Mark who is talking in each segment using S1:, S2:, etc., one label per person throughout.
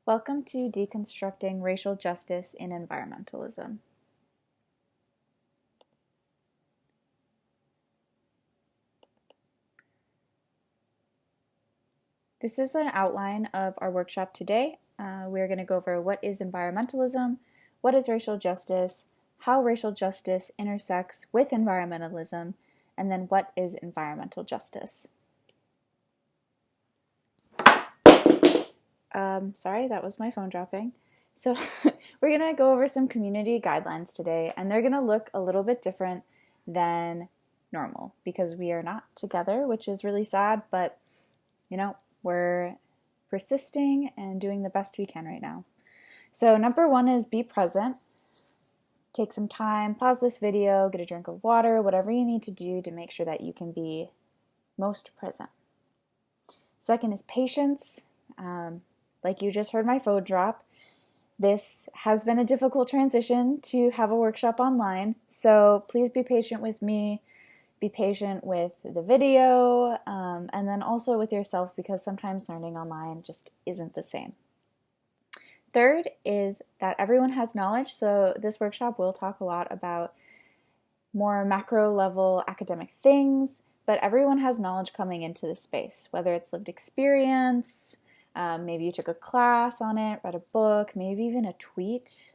S1: Welcome to Deconstructing Racial Justice in Environmentalism. This is an outline of our workshop today. We're going to go over what is environmentalism, what is racial justice, how racial justice intersects with environmentalism, and then what is environmental justice. Sorry, that was my phone dropping. So we're going to go over some community guidelines today, and they're going to look a little bit different than normal because we are not together, which is really sad, but we're persisting and doing the best we can right now. So number one is be present. Take some time, pause this video, get a drink of water, whatever you need to do to make sure that you can be most present. Second is patience. Like you just heard my phone drop, this has been a difficult transition to have a workshop online, so please be patient with me, be patient with the video, and then also with yourself because sometimes learning online just isn't the same. Third is that everyone has knowledge, so this workshop will talk a lot about more macro level academic things, but everyone has knowledge coming into the space, whether it's lived experience, maybe you took a class on it, read a book, maybe even a tweet.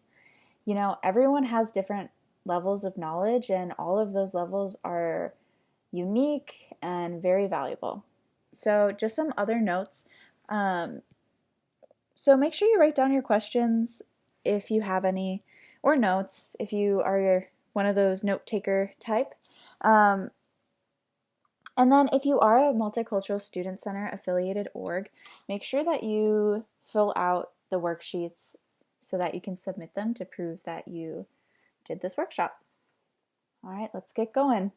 S1: Everyone has different levels of knowledge, and all of those levels are unique and very valuable. So just some other notes. So make sure you write down your questions if you have any, or notes if you are one of those note taker type. And then if you are a Multicultural Student Center affiliated org, make sure that you fill out the worksheets so that you can submit them to prove that you did this workshop. All right, let's get going.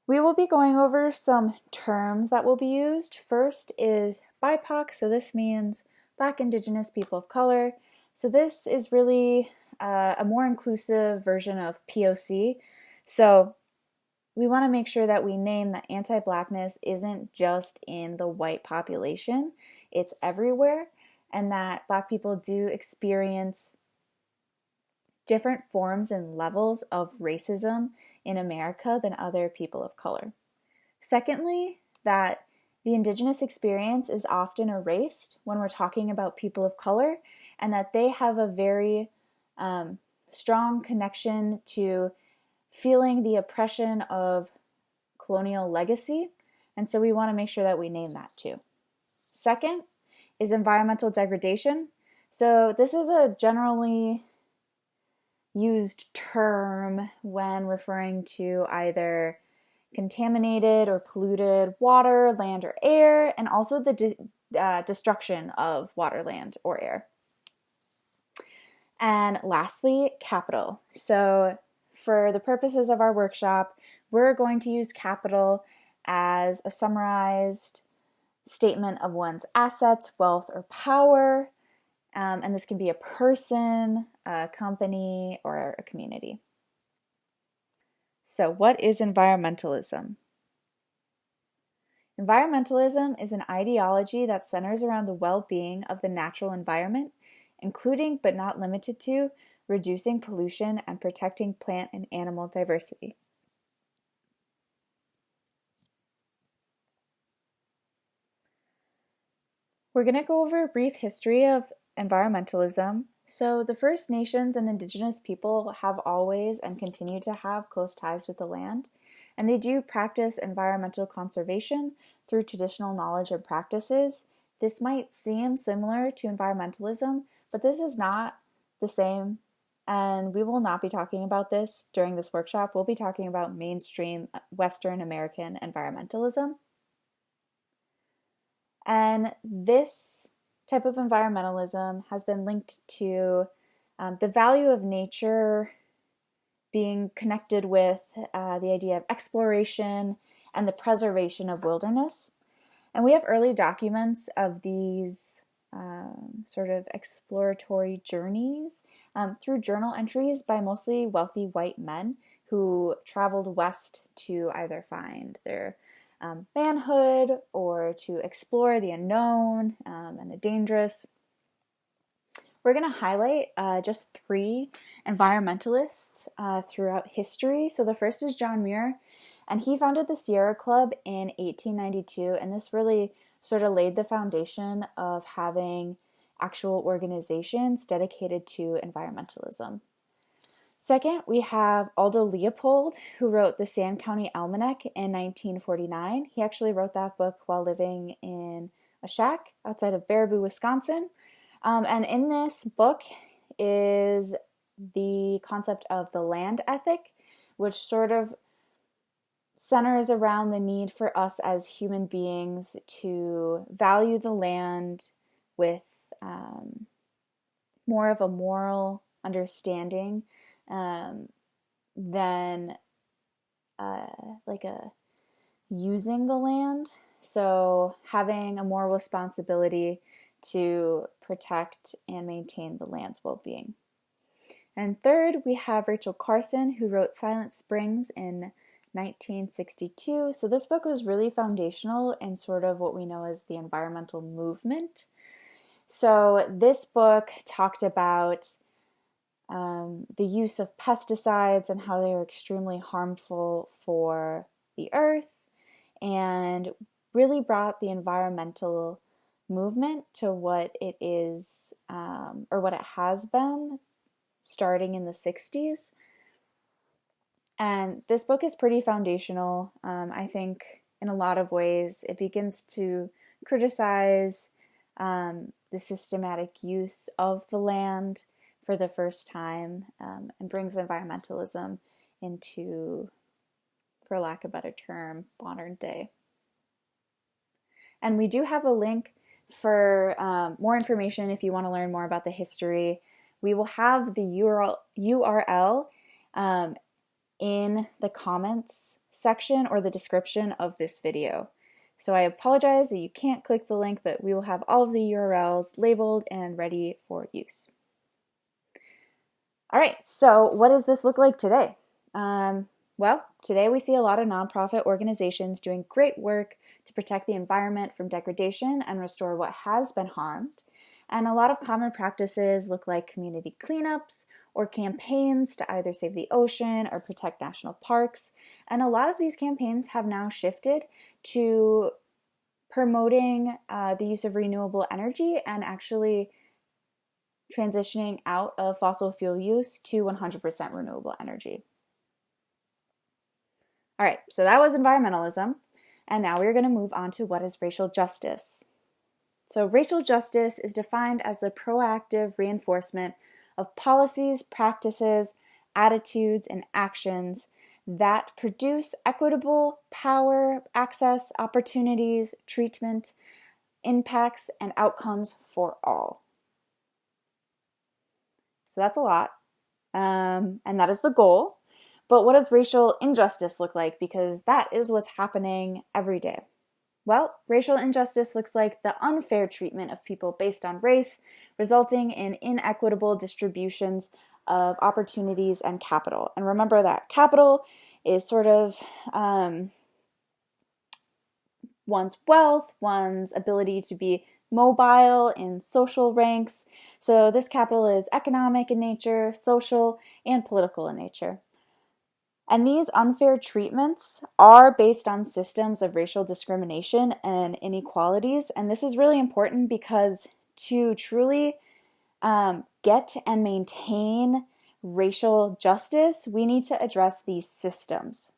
S1: We will be going over some terms that will be used. First is BIPOC, so this means Black, Indigenous, People of Color. So this is really a more inclusive version of POC. So we want to make sure that we name that anti-Blackness isn't just in the white population, it's everywhere, and that Black people do experience different forms and levels of racism in America than other people of color. Secondly, that the Indigenous experience is often erased when we're talking about people of color, and that they have a very strong connection to feeling the oppression of colonial legacy, and so we want to make sure that we name that too. Second is environmental degradation. So this is a generally used term when referring to either contaminated or polluted water, land, or air, and also the destruction of water, land, or air. And lastly, capital. So for the purposes of our workshop, we're going to use capital as a summarized statement of one's assets, wealth, or power. And this can be a person, a company, or a community. So what is environmentalism? Environmentalism is an ideology that centers around the well-being of the natural environment, including but not limited to reducing pollution and protecting plant and animal diversity. We're going to go over a brief history of environmentalism. So the First Nations and Indigenous people have always and continue to have close ties with the land, and they do practice environmental conservation through traditional knowledge and practices. This might seem similar to environmentalism, but this is not the same, and we will not be talking about this during this workshop. We'll be talking about mainstream Western American environmentalism. And this type of environmentalism has been linked to the value of nature being connected with the idea of exploration and the preservation of wilderness. And we have early documents of these sort of exploratory journeys through journal entries by mostly wealthy white men who traveled west to either find their manhood or to explore the unknown and the dangerous. We're going to highlight just 3 environmentalists throughout history. So the first is John Muir, and he founded the Sierra Club in 1892, and this really sort of laid the foundation of having actual organizations dedicated to environmentalism. Second, we have Aldo Leopold, who wrote the Sand County Almanac in 1949. He actually wrote that book while living in a shack outside of Baraboo, Wisconsin. And in this book is the concept of the land ethic, which sort of centers around the need for us as human beings to value the land with more of a moral understanding than like a using the land. So having a moral responsibility to protect and maintain the land's well-being. And third, we have Rachel Carson, who wrote Silent Springs in 1962. So this book was really foundational in sort of what we know as the environmental movement. So this book talked about the use of pesticides and how they are extremely harmful for the earth, and really brought the environmental movement to what it is, or what it has been, starting in the 60s. And this book is pretty foundational. I think in a lot of ways it begins to criticize the systematic use of the land for the first time, and brings environmentalism into, for lack of a better term, modern day. And we do have a link for more information if you want to learn more about the history. We will have the URL in the comments section or the description of this video. So I apologize that you can't click the link, but we will have all of the URLs labeled and ready for use. All right, so what does this look like today? Well, today we see a lot of nonprofit organizations doing great work to protect the environment from degradation and restore what has been harmed. And a lot of common practices look like community cleanups or campaigns to either save the ocean or protect national parks. And a lot of these campaigns have now shifted to promoting the use of renewable energy and actually transitioning out of fossil fuel use to 100% renewable energy. All right, so that was environmentalism, and now we're going to move on to what is racial justice. So racial justice is defined as the proactive reinforcement of policies, practices, attitudes, and actions that produce equitable power, access, opportunities, treatment, impacts, and outcomes for all. So that's a lot, and that is the goal. But what does racial injustice look like? Because that is what's happening every day. Well, racial injustice looks like the unfair treatment of people based on race, resulting in inequitable distributions of opportunities and capital. And remember that capital is sort of one's wealth, one's ability to be mobile in social ranks. So this capital is economic in nature, social, and political in nature. And these unfair treatments are based on systems of racial discrimination and inequalities. And this is really important because to truly get and maintain racial justice, we need to address these systems.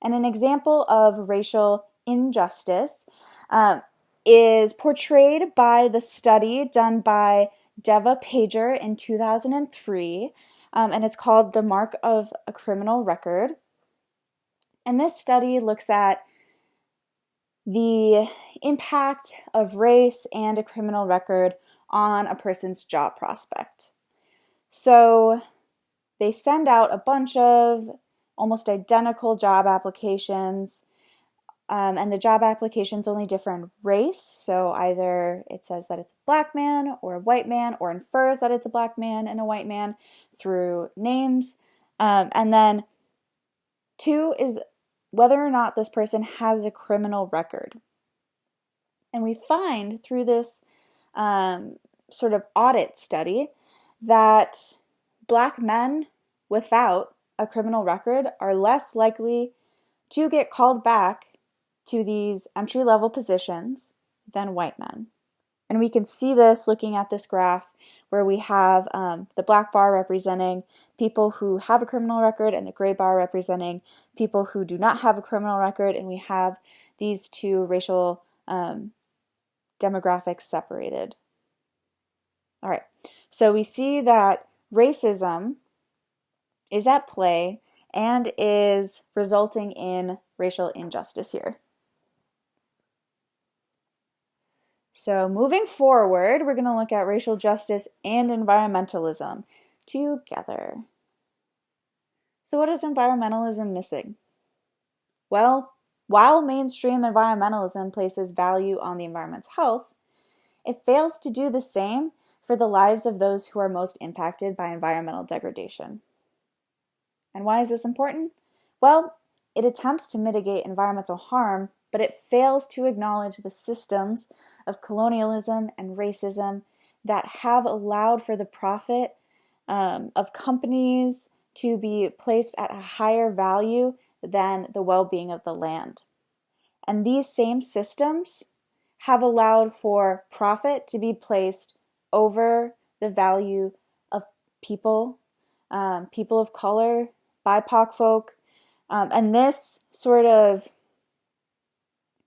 S1: And an example of racial injustice is portrayed by the study done by Deva Pager in 2003. And it's called The Mark of a Criminal Record. And this study looks at the impact of race and a criminal record on a person's job prospect. So they send out a bunch of almost identical job applications, and the job applications only differ in race. So either it says that it's a black man or a white man, or infers that it's a black man and a white man through names. And then 2 is whether or not this person has a criminal record. And we find through this sort of audit study that Black men without a criminal record are less likely to get called back to these entry-level positions than white men. And we can see this looking at this graph where we have the black bar representing people who have a criminal record and the gray bar representing people who do not have a criminal record, and we have these two racial demographics separated. All right, so we see that racism is at play and is resulting in racial injustice here. So moving forward, we're going to look at racial justice and environmentalism together. So what is environmentalism missing? Well, while mainstream environmentalism places value on the environment's health, it fails to do the same for the lives of those who are most impacted by environmental degradation. And why is this important? Well, it attempts to mitigate environmental harm, but it fails to acknowledge the systems of colonialism and racism that have allowed for the profit of companies to be placed at a higher value than the well-being of the land. And these same systems have allowed for profit to be placed over the value of people, people of color, BIPOC folk, and this sort of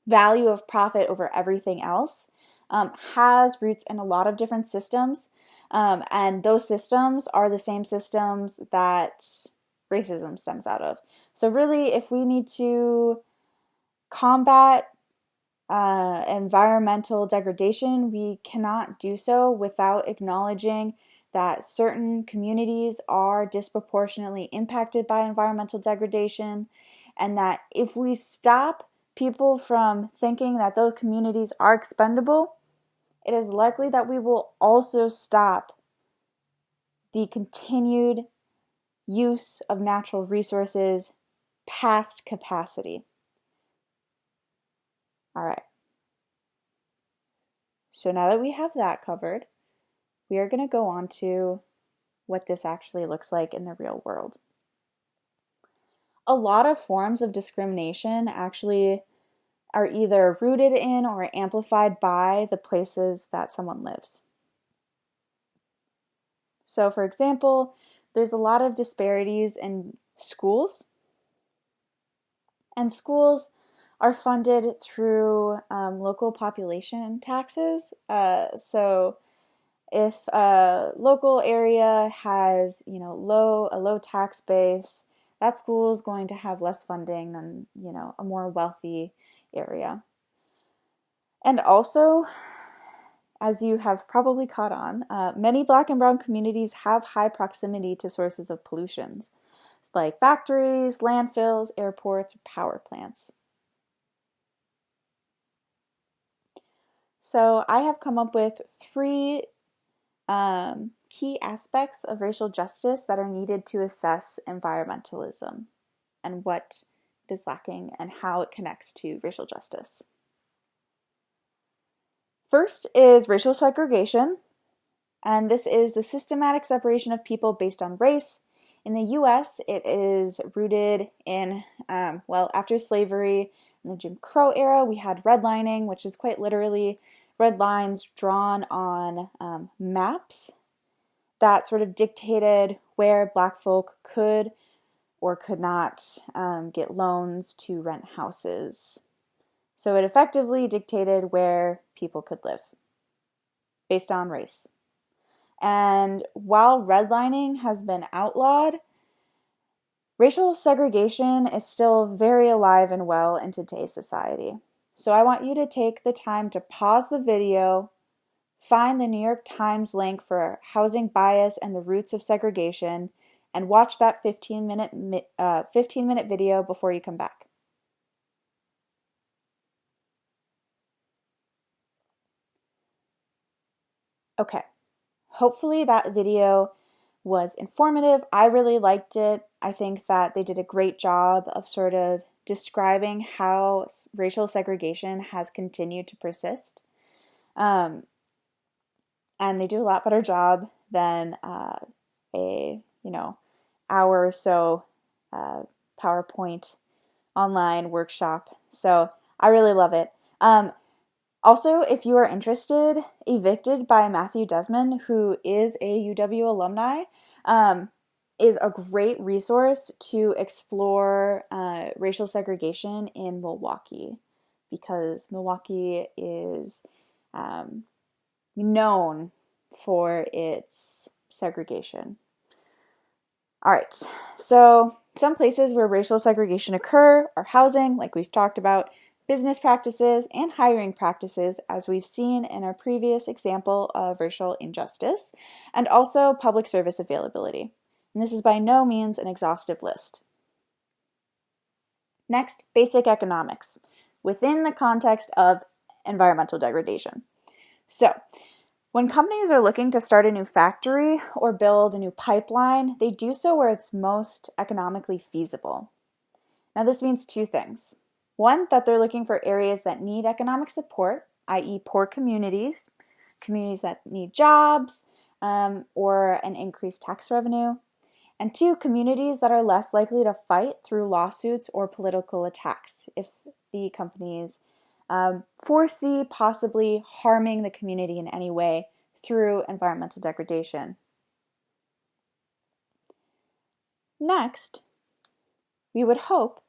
S1: value of profit over everything else has roots in a lot of different systems, and those systems are the same systems that racism stems out of. So really, if we need to combat environmental degradation, we cannot do so without acknowledging that certain communities are disproportionately impacted by environmental degradation, and that if we stop people from thinking that those communities are expendable, it is likely that we will also stop the continued use of natural resources past capacity. All right. So now that we have that covered, we are going to go on to what this actually looks like in the real world. A lot of forms of discrimination actually are either rooted in or amplified by the places that someone lives. So, for example, there's a lot of disparities in schools, and schools are funded through local population taxes. So if a local area has, a low tax base, that school is going to have less funding than, a more wealthy area. And also, as you have probably caught on, many Black and Brown communities have high proximity to sources of pollutions, like factories, landfills, airports, power plants. So I have come up with 3 key aspects of racial justice that are needed to assess environmentalism and what it is lacking and how it connects to racial justice. First is racial segregation, and this is the systematic separation of people based on race. In the US, it is rooted in, after slavery, in the Jim Crow era, we had redlining, which is quite literally red lines drawn on maps that sort of dictated where Black folk could or could not get loans to rent houses. So it effectively dictated where people could live based on race. And while redlining has been outlawed, racial segregation is still very alive and well in today's society. So I want you to take the time to pause the video, find the New York Times link for housing bias and the roots of segregation, and watch that 15-minute video before you come back. Okay, hopefully that video was informative. I really liked it. I think that they did a great job of sort of describing how racial segregation has continued to persist. And they do a lot better job than a, hour or so PowerPoint online workshop. So I really love it. Also, if you are interested, Evicted by Matthew Desmond, who is a UW alumni, is a great resource to explore racial segregation in Milwaukee, because Milwaukee is known for its segregation. All right, so some places where racial segregation occur are housing, like we've talked about, business practices, and hiring practices, as we've seen in our previous example of racial injustice, and also public service availability. And this is by no means an exhaustive list. Next, basic economics, within the context of environmental degradation. So, when companies are looking to start a new factory or build a new pipeline, they do so where it's most economically feasible. Now, this means two things. One, that they're looking for areas that need economic support, i.e. poor communities, communities that need jobs, or an increased tax revenue. And two, communities that are less likely to fight through lawsuits or political attacks if the companies foresee possibly harming the community in any way through environmental degradation. Next, we would hope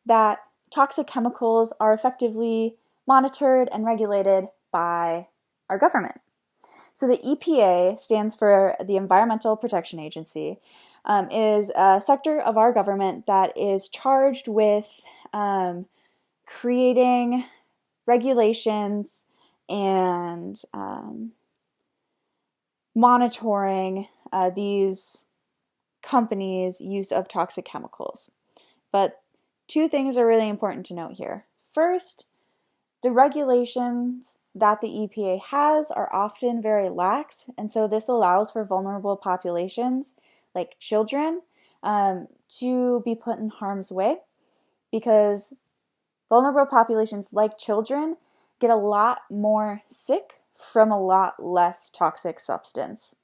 S1: that toxic chemicals are effectively monitored and regulated by our government. So the EPA stands for the Environmental Protection Agency, is a sector of our government that is charged with creating regulations and monitoring these companies' use of toxic chemicals. But two things are really important to note here. First, the regulations that the EPA has are often very lax, and so this allows for vulnerable populations like children to be put in harm's way, because vulnerable populations like children get a lot more sick from a lot less toxic substance.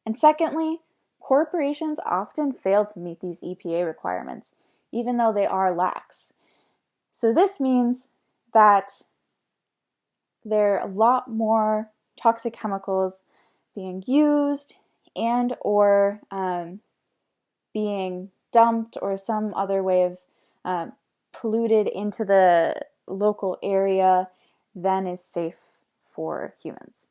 S1: And secondly, corporations often fail to meet these EPA requirements, even though they are lax. So this means that there are a lot more toxic chemicals being used and or being dumped or some other way of polluted into the local area than is safe for humans.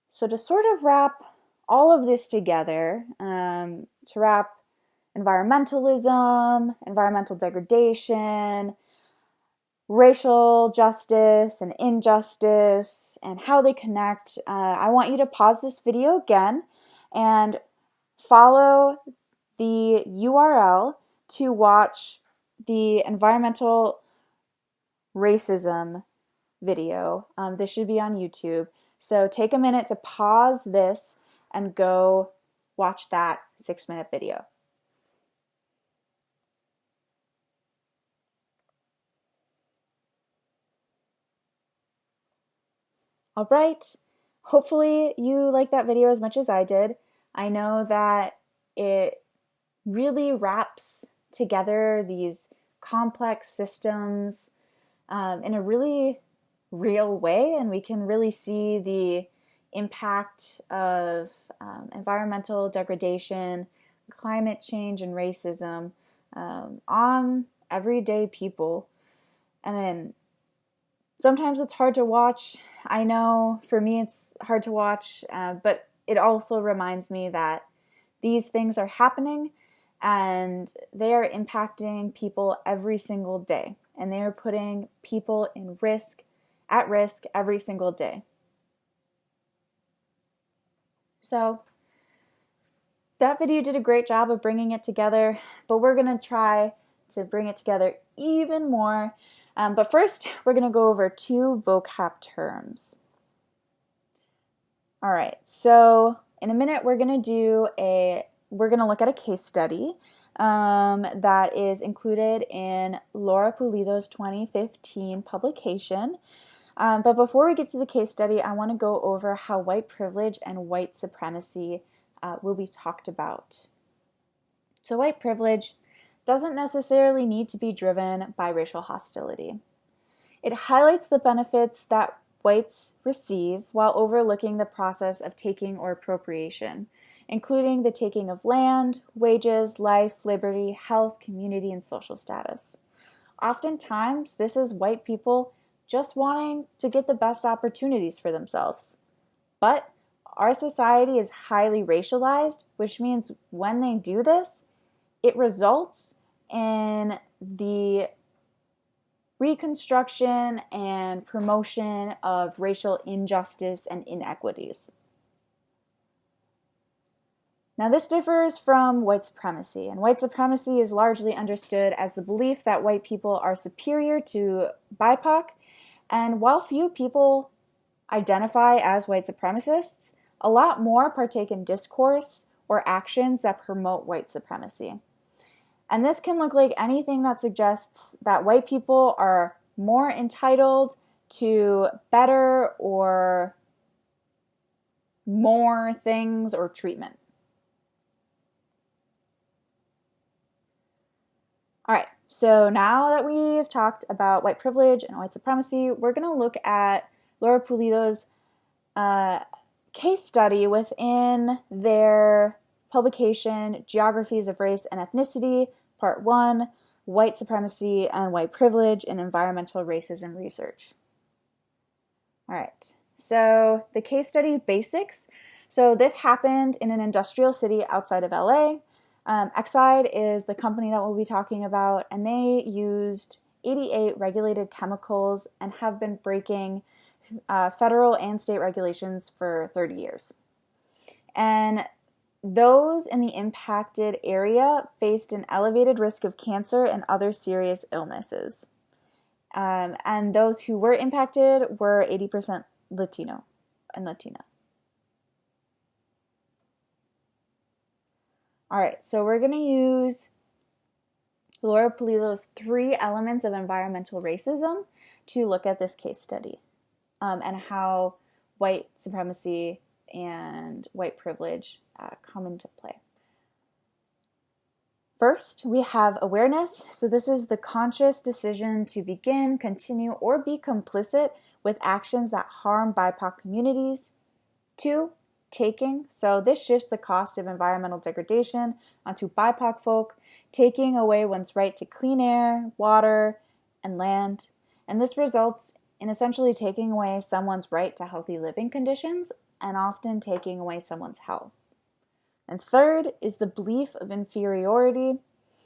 S1: So to sort of wrap all of this together, to wrap environmentalism, environmental degradation, racial justice and injustice, and how they connect, I want you to pause this video again and follow the URL to watch the environmental racism video. This should be on YouTube. So take a minute to pause this and go watch that 6-minute video. All right, hopefully you liked that video as much as I did. I know that it really wraps together these complex systems in a really real way, and we can really see the impact of environmental degradation, climate change, and racism on everyday people. And then sometimes it's hard to watch. I know for me it's hard to watch, but it also reminds me that these things are happening and they are impacting people every single day. And they are putting people at risk every single day. So that video did a great job of bringing it together, but we're going to try to bring it together even more. But first, we're going to go over 2 vocab terms. All right, so in a minute, we're going to do a we're going to look at a case study that is included in Laura Pulido's 2015 publication. But before we get to the case study, I want to go over how white privilege and white supremacy will be talked about. So white privilege doesn't necessarily need to be driven by racial hostility. It highlights the benefits that whites receive while overlooking the process of taking or appropriation, including the taking of land, wages, life, liberty, health, community, and social status. Oftentimes, this is white people just wanting to get the best opportunities for themselves. But our society is highly racialized, which means when they do this, it results in the reconstruction and promotion of racial injustice and inequities. Now, this differs from white supremacy, and white supremacy is largely understood as the belief that white people are superior to BIPOC, and while few people identify as white supremacists, a lot more partake in discourse or actions that promote white supremacy. And this can look like anything that suggests that white people are more entitled to better or more things or treatment. All right, so now that we've talked about white privilege and white supremacy, we're going to look at Laura Pulido's case study within their publication, Geographies of Race and Ethnicity, Part 1, White Supremacy and White Privilege in Environmental Racism Research. All right, so the case study basics. So this happened in an industrial city outside of LA. Exide is the company that we'll be talking about, and they used 88 regulated chemicals and have been breaking federal and state regulations for 30 years. And those in the impacted area faced an elevated risk of cancer and other serious illnesses. And those who were impacted were 80% Latino and Latina. All right, so we're going to use Laura Pulido's 3 elements of environmental racism to look at this case study and how white supremacy and white privilege come into play. First, we have awareness. So this is the conscious decision to begin, continue, or be complicit with actions that harm BIPOC communities. 2, taking. So this shifts the cost of environmental degradation onto BIPOC folk, taking away one's right to clean air, water, and land. And this results in essentially taking away someone's right to healthy living conditions and often taking away someone's health. And third is the belief of inferiority.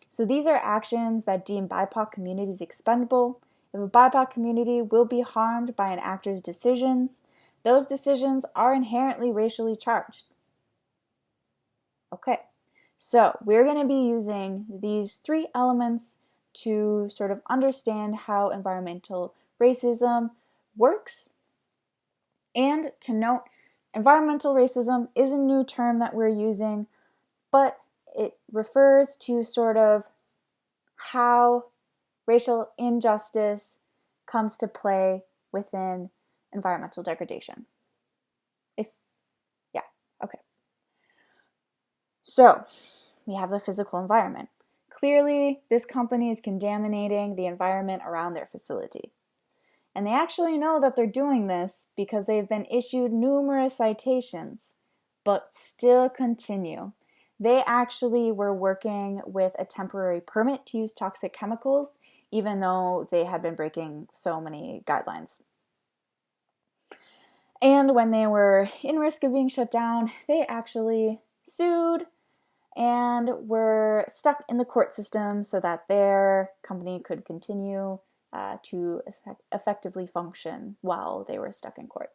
S1: So these are actions that deem BIPOC communities expendable. If a BIPOC community will be harmed by an actor's decisions, those decisions are inherently racially charged. Okay, so we're going to be using these 3 elements to sort of understand how environmental racism works. And to note, environmental racism is a new term that we're using, but it refers to sort of how racial injustice comes to play within environmental degradation. Okay. So we have the physical environment. Clearly, this company is contaminating the environment around their facility. And they actually know that they're doing this because they've been issued numerous citations, but still continue. They actually were working with a temporary permit to use toxic chemicals, even though they had been breaking so many guidelines. And when they were in risk of being shut down, they actually sued and were stuck in the court system so that their company could continue to effectively function while they were stuck in court.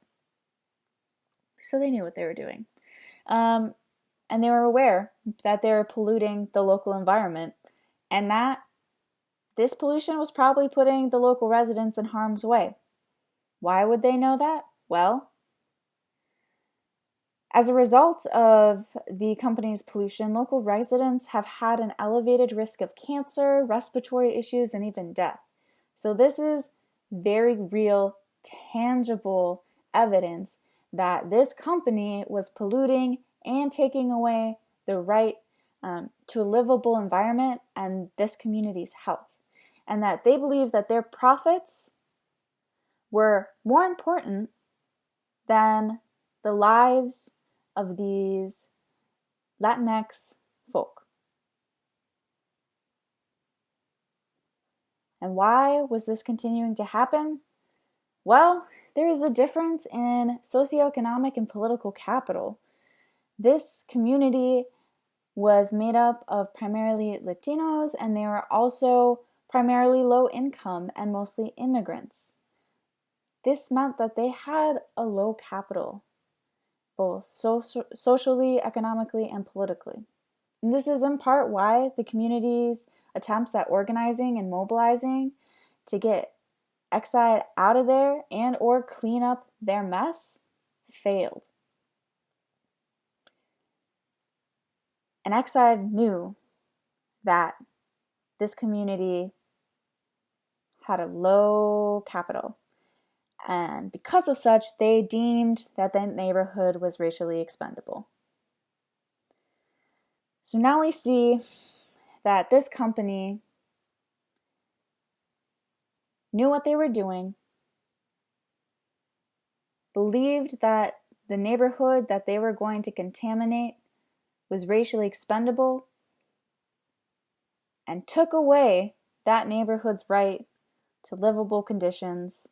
S1: So they knew what they were doing. And they were aware that they were polluting the local environment and that this pollution was probably putting the local residents in harm's way. Why would they know that? Well, As a result of the company's pollution, local residents have had an elevated risk of cancer, respiratory issues, and even death. So this is very real, tangible evidence that this company was polluting and taking away the right to a livable environment and this community's health. And that they believe that their profits were more important than the lives of these Latinx folk. And why was this continuing to happen? Well, there is a difference in socioeconomic and political capital. This community was made up of primarily Latinos, and they were also primarily low income and mostly immigrants. This meant that they had a low capital, both socially, economically, and politically. And this is in part why the community's attempts at organizing and mobilizing to get Exide out of there and or clean up their mess failed. And Exide knew that this community had a low capital. And because of such, they deemed that the neighborhood was racially expendable. So now we see that this company knew what they were doing, believed that the neighborhood that they were going to contaminate was racially expendable, and took away that neighborhood's right to livable conditions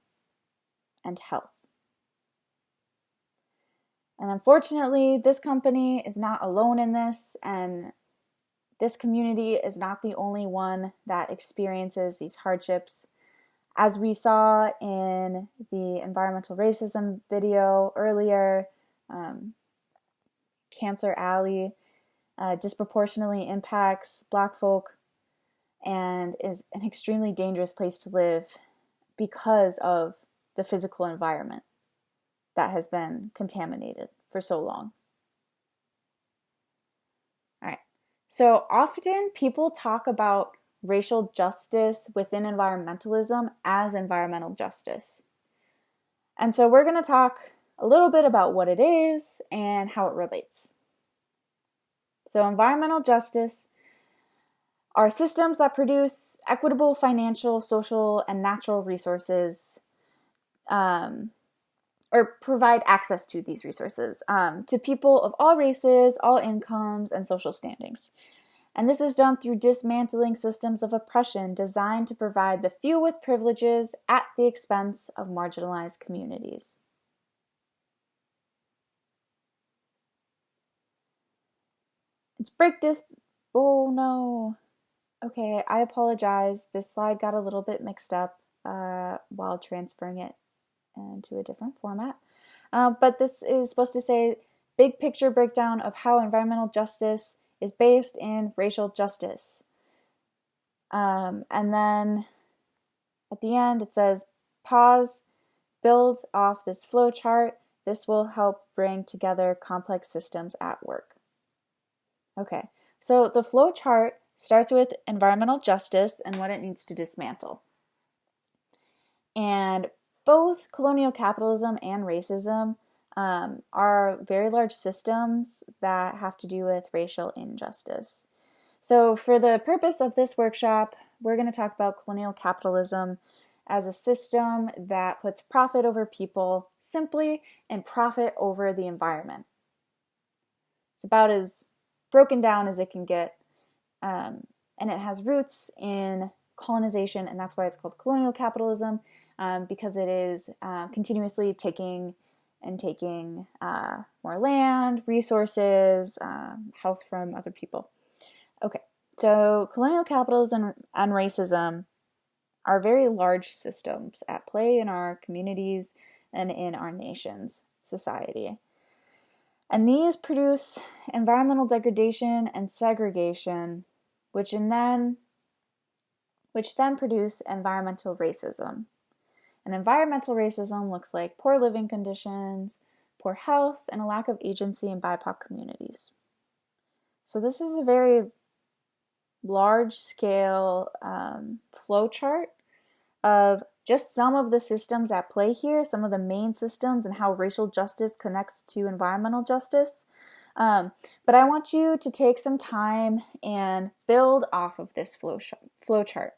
S1: and health. And unfortunately, this company is not alone in this, and this community is not the only one that experiences these hardships. As we saw in the environmental racism video earlier, Cancer Alley disproportionately impacts Black folk and is an extremely dangerous place to live because of the physical environment that has been contaminated for so long. All right. So often people talk about racial justice within environmentalism as environmental justice. And so we're going to talk a little bit about what it is and how it relates. So environmental justice are systems that produce equitable financial, social, and natural resources, or provide access to these resources to people of all races, all incomes, and social standings. And this is done through dismantling systems of oppression designed to provide the few with privileges at the expense of marginalized communities. Let's break this. Oh no. Okay, I apologize. This slide got a little bit mixed up while transferring it into a different format. But this is supposed to say big picture breakdown of how environmental justice is based in racial justice. And then at the end it says pause, build off this flow chart. This will help bring together complex systems at work. Okay, so the flow chart starts with environmental justice and what it needs to dismantle. And both colonial capitalism and racism are very large systems that have to do with racial injustice. So for the purpose of this workshop, we're going to talk about colonial capitalism as a system that puts profit over people simply and profit over the environment. It's about as broken down as it can get, and it has roots in colonization, and that's why it's called colonial capitalism, because it is continuously taking more land, resources, health from other people. Okay, so colonial capitalism and racism are very large systems at play in our communities and in our nation's society. And these produce environmental degradation and segregation, which then produce environmental racism. And environmental racism looks like poor living conditions, poor health, and a lack of agency in BIPOC communities. So this is a very large-scale flow chart of just some of the systems at play here, some of the main systems, and how racial justice connects to environmental justice. But I want you to take some time and build off of this flow chart.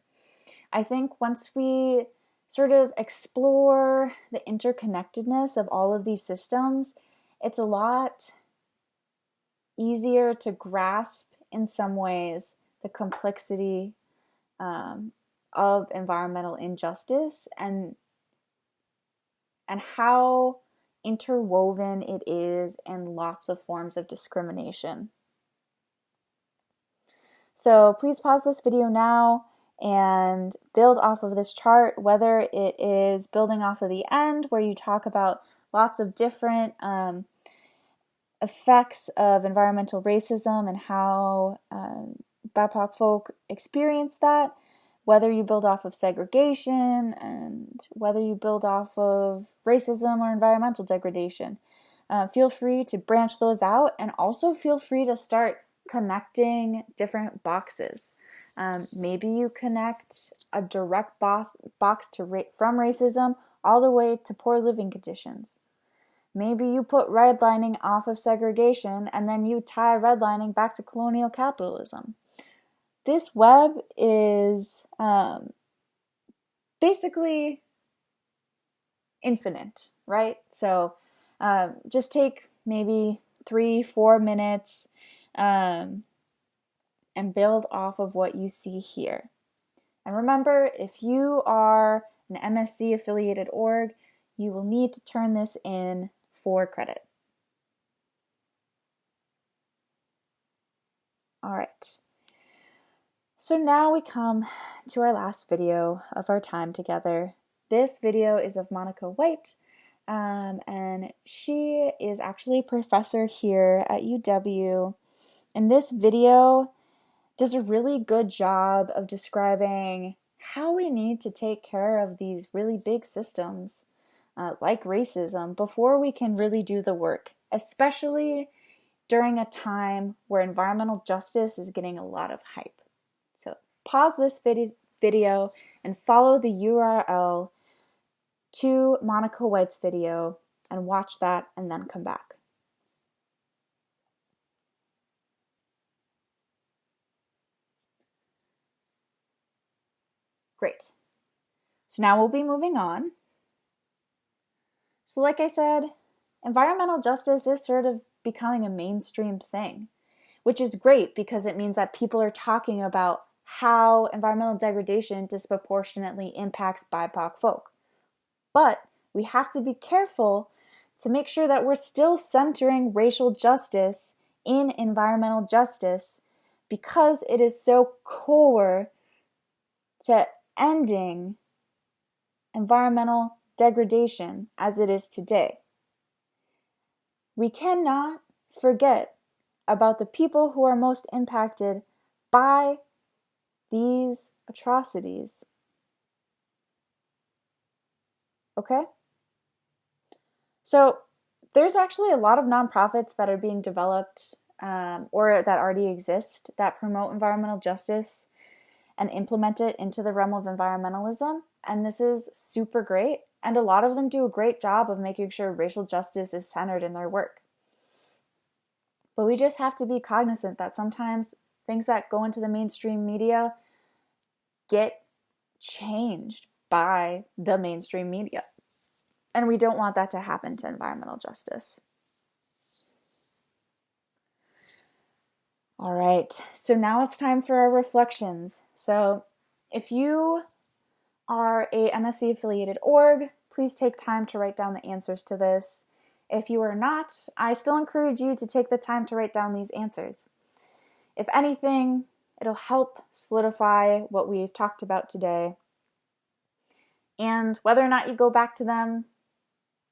S1: I think once we sort of explore the interconnectedness of all of these systems, it's a lot easier to grasp in some ways the complexity of environmental injustice and how interwoven it is in lots of forms of discrimination. So please pause this video now and build off of this chart, whether it is building off of the end where you talk about lots of different effects of environmental racism and how BIPOC folk experience that, whether you build off of segregation and whether you build off of racism or environmental degradation. Feel free to branch those out, and also feel free to start connecting different boxes. Maybe you connect a direct box from racism all the way to poor living conditions. Maybe you put redlining off of segregation and then you tie redlining back to colonial capitalism. This web is basically infinite, right? So just take maybe 3-4 minutes and build off of what you see here. And remember, if you are an MSc affiliated org, you will need to turn this in for credit. All right. So now we come to our last video of our time together. This video is of Monica White, and she is actually a professor here at UW. And this video does a really good job of describing how we need to take care of these really big systems like racism before we can really do the work, especially during a time where environmental justice is getting a lot of hype. So pause this video and follow the URL to Monica White's video and watch that and then come back. Great. So now we'll be moving on. So like I said, environmental justice is sort of becoming a mainstream thing, which is great because it means that people are talking about how environmental degradation disproportionately impacts BIPOC folk. But we have to be careful to make sure that we're still centering racial justice in environmental justice because it is so core to ending environmental degradation as it is today. We cannot forget about the people who are most impacted by these atrocities. Okay? So there's actually a lot of nonprofits that are being developed or that already exist that promote environmental justice and implement it into the realm of environmentalism. And this is super great. And a lot of them do a great job of making sure racial justice is centered in their work. But we just have to be cognizant that sometimes things that go into the mainstream media get changed by the mainstream media. And we don't want that to happen to environmental justice. All right, so now it's time for our reflections. So if you are a MSc affiliated org, please take time to write down the answers to this. If you are not, I still encourage you to take the time to write down these answers. If anything, it'll help solidify what we've talked about today. And whether or not you go back to them,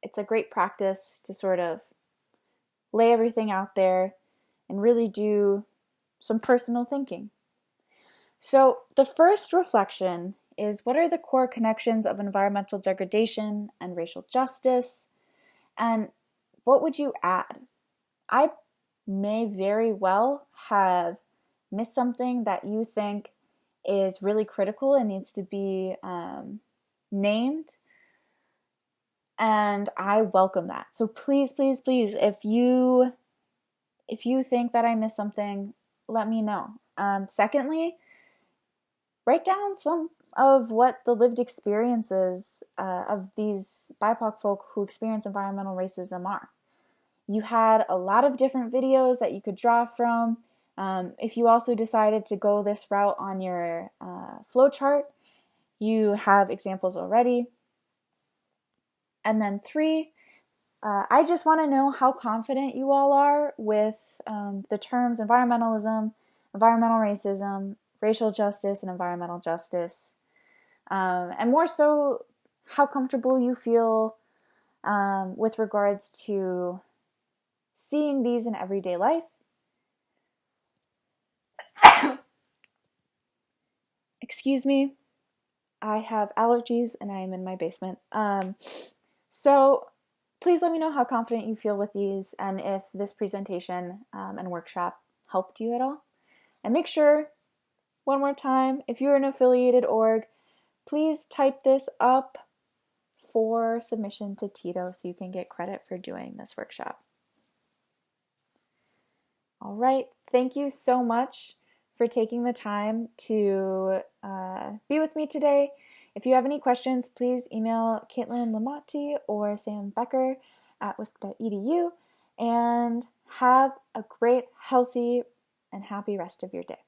S1: it's a great practice to sort of lay everything out there and really do some personal thinking. So the first reflection is, what are the core connections of environmental degradation and racial justice? And what would you add? I may very well have missed something that you think is really critical and needs to be named, and I welcome that. So please, please, please, if you think that I missed something, let me know. Secondly, write down some of what the lived experiences of these BIPOC folk who experience environmental racism are. You had a lot of different videos that you could draw from. If you also decided to go this route on your flowchart, you have examples already. And then 3, I just want to know how confident you all are with the terms environmentalism, environmental racism, racial justice, and environmental justice. And more so, how comfortable you feel with regards to seeing these in everyday life. Excuse me, I have allergies and I am in my basement. So please let me know how confident you feel with these and if this presentation and workshop helped you at all. And make sure, one more time, if you're an affiliated org, please type this up for submission to Tito so you can get credit for doing this workshop. All right, thank you so much for taking the time to be with me today. If you have any questions, please email Caitlin Lamotti or Sam Becker at wisc.edu, and have a great, healthy, and happy rest of your day.